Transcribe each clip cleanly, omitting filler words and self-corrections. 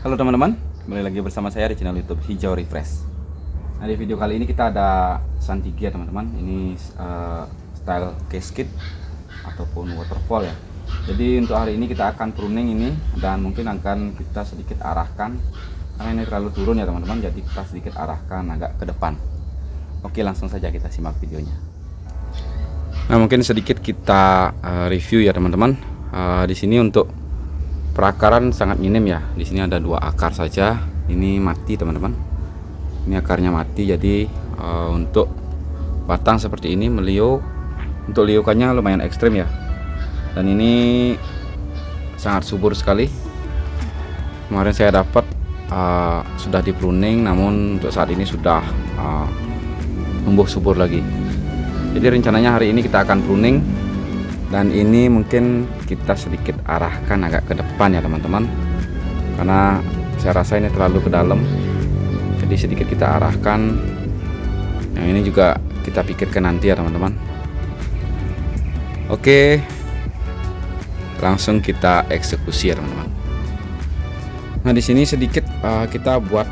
Halo teman-teman, kembali lagi bersama saya di channel YouTube Hijau Refresh. Nah, di video kali ini kita ada Santigi ya teman-teman. Ini style cascade ataupun waterfall ya. Jadi untuk hari ini kita akan pruning ini dan mungkin akan kita sedikit arahkan karena ini terlalu turun ya teman-teman. Jadi kita sedikit arahkan agak ke depan. Oke, langsung saja kita simak videonya. Nah, mungkin sedikit kita review ya teman-teman. Di sini untuk perakaran sangat minim ya. Di sini ada 2 akar saja. Ini mati teman-teman. Ini akarnya mati. Jadi untuk batang seperti ini meliuk. Untuk liukannya lumayan ekstrim ya. Dan ini sangat subur sekali. Kemarin saya dapat sudah di pruning, namun untuk saat ini sudah tumbuh subur lagi. Jadi rencananya hari ini kita akan pruning. Dan ini mungkin kita sedikit arahkan agak ke depan ya teman-teman, karena saya rasa ini terlalu ke dalam. Jadi sedikit kita arahkan. Yang ini juga kita pikirkan nanti ya teman-teman. Oke, langsung kita eksekusi ya teman-teman. Nah, di sini sedikit kita buat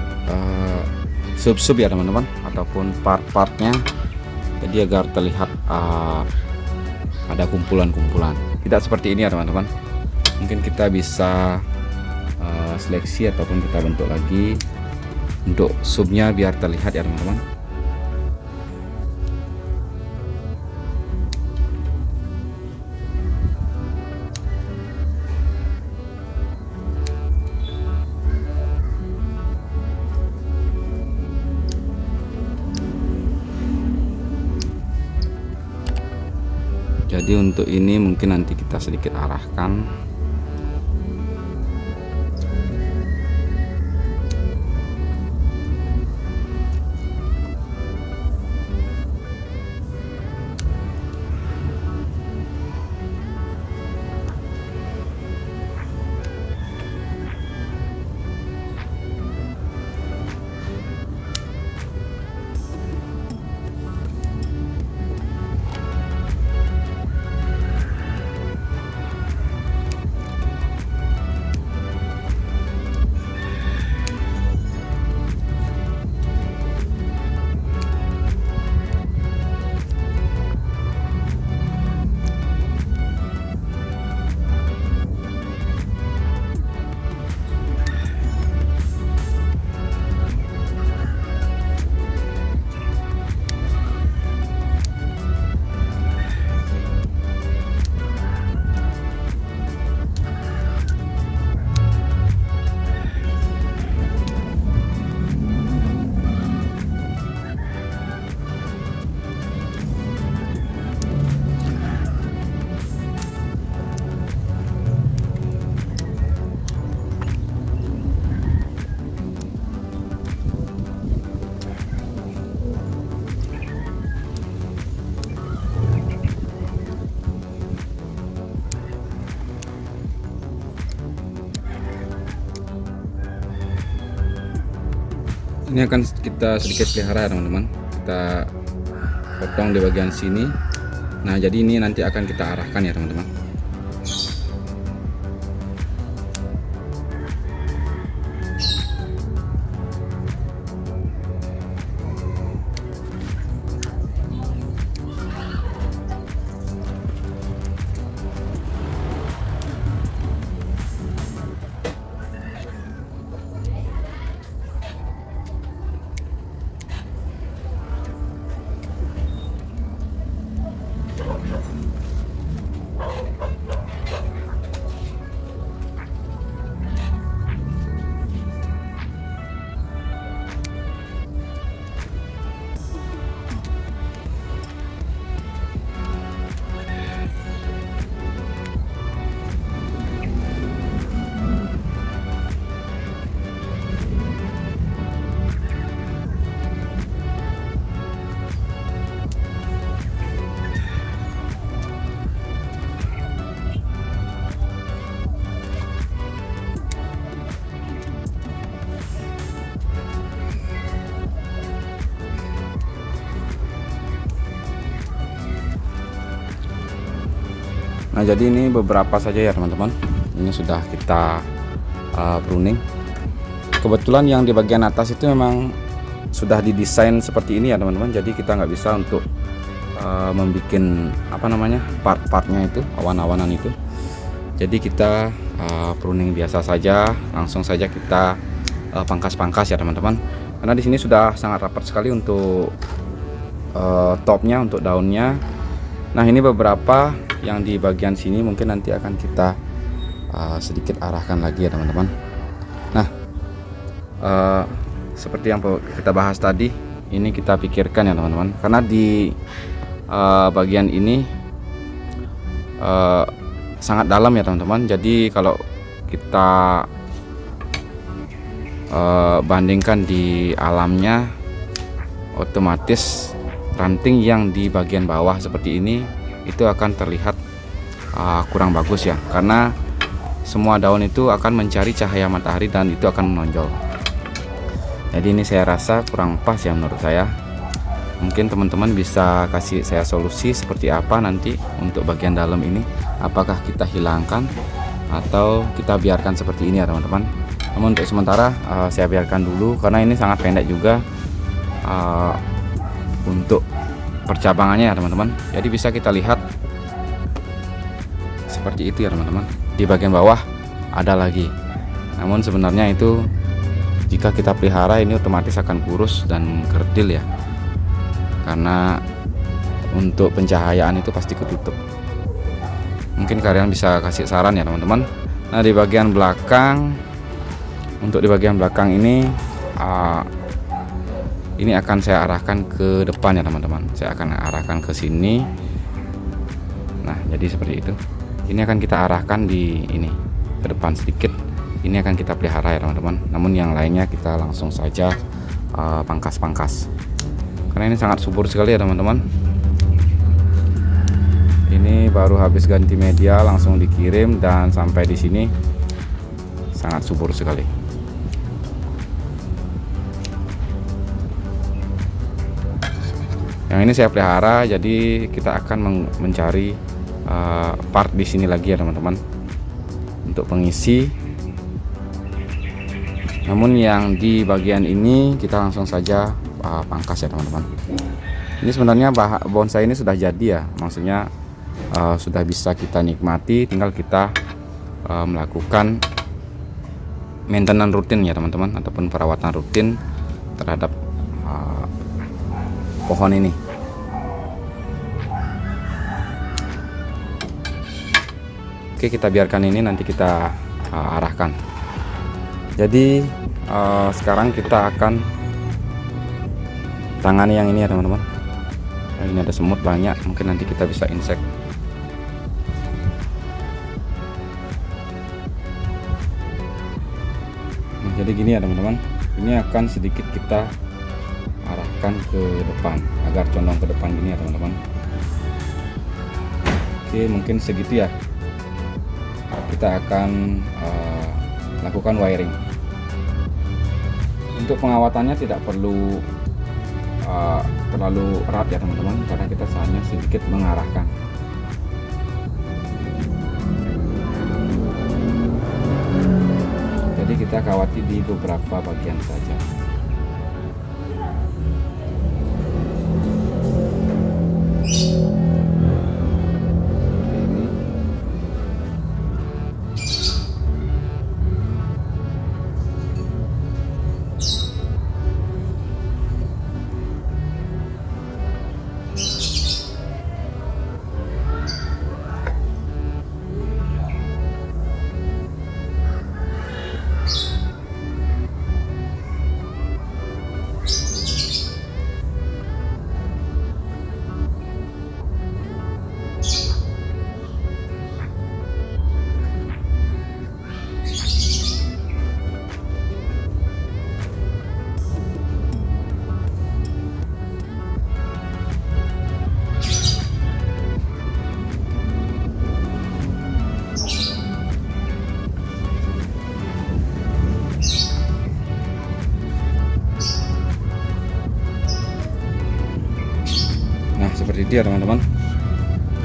sub-sub ya teman-teman, ataupun part-partnya, jadi agar terlihat ada kumpulan-kumpulan. Tidak seperti ini ya teman-teman. Mungkin kita bisa seleksi ataupun kita bentuk lagi untuk subnya biar terlihat ya teman-teman. Jadi untuk ini mungkin nanti kita sedikit arahkan. Ini akan kita sedikit pelihara teman-teman. Kita potong di bagian sini. Nah, jadi ini nanti akan kita arahkan ya teman-teman. Nah, jadi ini beberapa saja ya teman-teman. Ini sudah kita pruning. Kebetulan yang di bagian atas itu memang sudah didesain seperti ini ya teman-teman, jadi kita nggak bisa untuk membuat part-partnya itu, awan-awanan itu. Jadi kita pruning biasa saja, langsung saja kita pangkas-pangkas ya teman-teman, karena di sini sudah sangat rapat sekali untuk topnya, untuk daunnya. Nah ini beberapa yang di bagian sini mungkin nanti akan kita sedikit arahkan lagi ya teman-teman. Nah seperti yang kita bahas tadi, ini kita pikirkan ya teman-teman, karena di bagian ini sangat dalam ya teman-teman. Jadi kalau kita bandingkan di alamnya, otomatis ranting yang di bagian bawah seperti ini itu akan terlihat kurang bagus ya, karena semua daun itu akan mencari cahaya matahari dan itu akan menonjol. Jadi ini saya rasa kurang pas ya menurut saya. Mungkin teman-teman bisa kasih saya solusi seperti apa nanti untuk bagian dalam ini, apakah kita hilangkan atau kita biarkan seperti ini ya teman-teman. Namun untuk sementara saya biarkan dulu, karena ini sangat pendek juga untuk percabangannya ya teman-teman. Jadi bisa kita lihat seperti itu ya teman-teman. Di bagian bawah ada lagi, namun sebenarnya itu jika kita pelihara ini otomatis akan kurus dan kerdil ya, karena untuk pencahayaan itu pasti ketutup. Mungkin kalian bisa kasih saran ya teman-teman. Nah di bagian belakang, untuk di bagian belakang ini akan saya arahkan ke depan ya teman-teman. Saya akan arahkan ke sini. Nah jadi seperti itu. Ini akan kita arahkan di ini ke depan sedikit. Ini akan kita pelihara ya teman-teman. Namun yang lainnya kita langsung saja pangkas-pangkas, karena ini sangat subur sekali ya teman-teman. Ini baru habis ganti media langsung dikirim, dan sampai di sini sangat subur sekali. Yang ini saya pelihara, jadi kita akan mencari part di sini lagi ya teman-teman untuk pengisi. Namun yang di bagian ini kita langsung saja pangkas ya teman-teman. Ini sebenarnya bonsai ini sudah jadi ya, maksudnya sudah bisa kita nikmati, tinggal kita melakukan maintenance rutin ya teman-teman, ataupun perawatan rutin terhadap pohon ini. Oke, kita biarkan ini, nanti kita arahkan. Jadi sekarang kita akan tangani yang ini ya teman-teman. Nah, ini ada semut banyak, mungkin nanti kita bisa insek. Nah, jadi gini ya teman-teman, ini akan sedikit kita arahkan ke depan agar condong ke depan gini ya teman-teman. Oke, mungkin segitu ya. Kita akan lakukan wiring. Untuk pengawatannya tidak perlu terlalu erat ya teman-teman, karena kita hanya sedikit mengarahkan. Jadi kita kawati di beberapa bagian saja. Seperti itu ya teman-teman.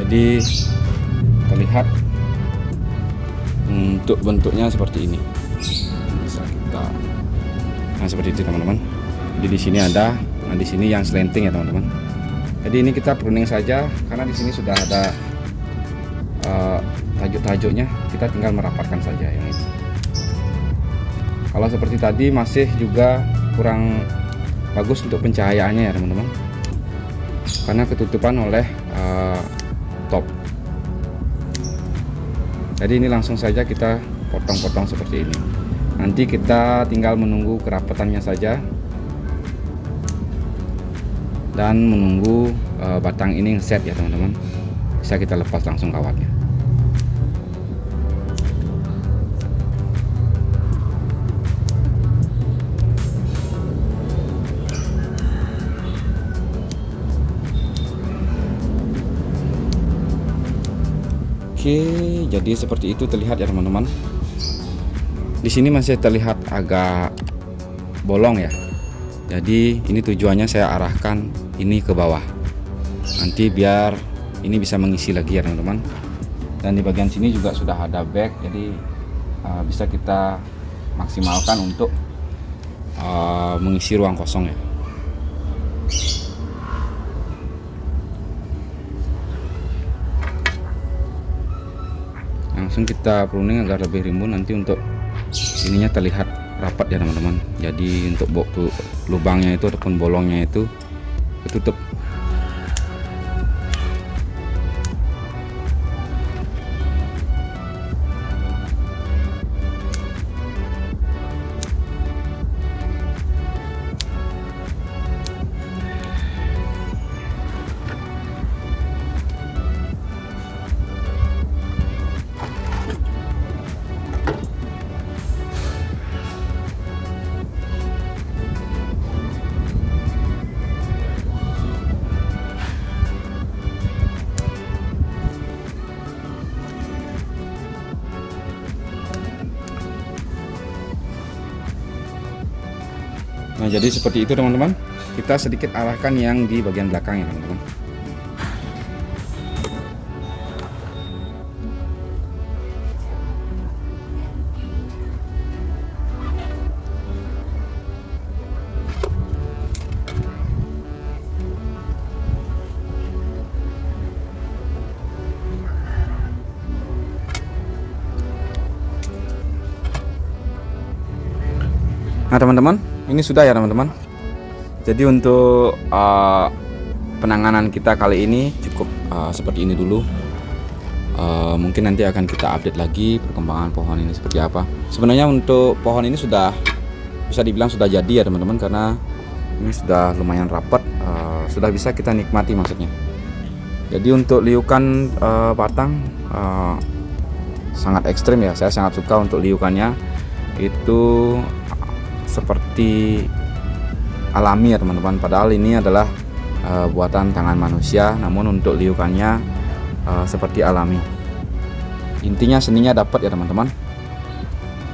Jadi terlihat untuk bentuknya seperti ini. Bisa kita Nah seperti itu teman-teman. Jadi di sini ada, nah di sini yang slanting ya teman-teman. Jadi ini kita pruning saja karena di sini sudah ada tajuk-tajuknya, kita tinggal merapatkan saja yang ini. Kalau seperti tadi masih juga kurang bagus untuk pencahayaannya ya teman-teman, karena ketutupan oleh top. Jadi ini langsung saja kita potong-potong seperti ini. Nanti kita tinggal menunggu kerapatannya saja dan menunggu batang ini set ya teman-teman. Bisa kita lepas langsung kawatnya. Oke, jadi seperti itu terlihat ya teman-teman. Di sini masih terlihat agak bolong ya. Jadi ini tujuannya saya arahkan ini ke bawah. Nanti biar ini bisa mengisi lagi ya teman-teman. Dan di bagian sini juga sudah ada bag, jadi bisa kita maksimalkan untuk mengisi ruang kosong ya. Langsung kita pruning agar lebih rimbun, nanti untuk ininya terlihat rapat ya teman-teman. Jadi untuk lubangnya itu ataupun bolongnya itu ketutup. Nah jadi seperti itu teman-teman. Kita sedikit arahkan yang di bagian belakang ya teman-teman. Nah teman-teman, ini sudah ya teman-teman. Jadi untuk penanganan kita kali ini cukup seperti ini dulu. Mungkin nanti akan kita update lagi perkembangan pohon ini seperti apa. Sebenarnya untuk pohon ini sudah bisa dibilang sudah jadi ya teman-teman, karena ini sudah lumayan rapat, sudah bisa kita nikmati maksudnya. Jadi untuk liukan batang sangat ekstrim ya. Saya sangat suka untuk liukannya itu seperti alami ya teman-teman. Padahal ini adalah buatan tangan manusia, namun untuk liukannya seperti alami. Intinya seninya dapat ya teman-teman.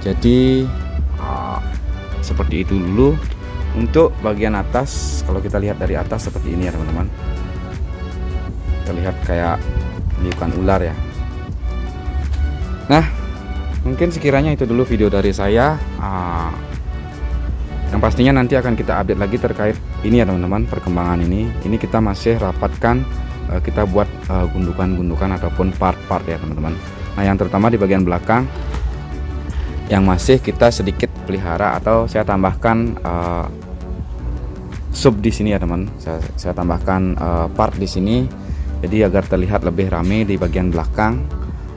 Jadi seperti itu dulu. Untuk bagian atas, kalau kita lihat dari atas seperti ini ya teman-teman, terlihat kayak liukan ular ya. Nah mungkin sekiranya itu dulu video dari saya. Yang pastinya nanti akan kita update lagi terkait ini ya teman-teman, perkembangan ini. Ini kita masih rapatkan, kita buat gundukan-gundukan ataupun part-part ya teman-teman. Nah yang terutama di bagian belakang yang masih kita sedikit pelihara, atau saya tambahkan sub di sini ya teman. Saya tambahkan part di sini, jadi agar terlihat lebih rame di bagian belakang.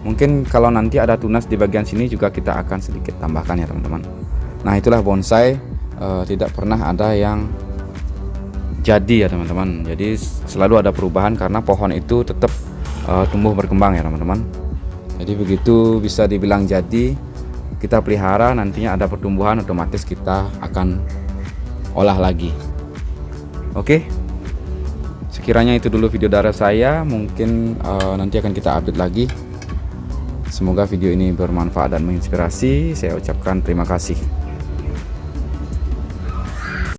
Mungkin kalau nanti ada tunas di bagian sini juga kita akan sedikit tambahkan ya teman-teman. Nah itulah bonsai. Tidak pernah ada yang jadi ya teman-teman. Jadi selalu ada perubahan karena pohon itu tetap tumbuh berkembang ya teman-teman. Jadi begitu bisa dibilang jadi, kita pelihara, nantinya ada pertumbuhan, otomatis kita akan olah lagi. Oke, sekiranya itu dulu video dari saya. Mungkin nanti akan kita update lagi. Semoga video ini bermanfaat dan menginspirasi. Saya ucapkan terima kasih.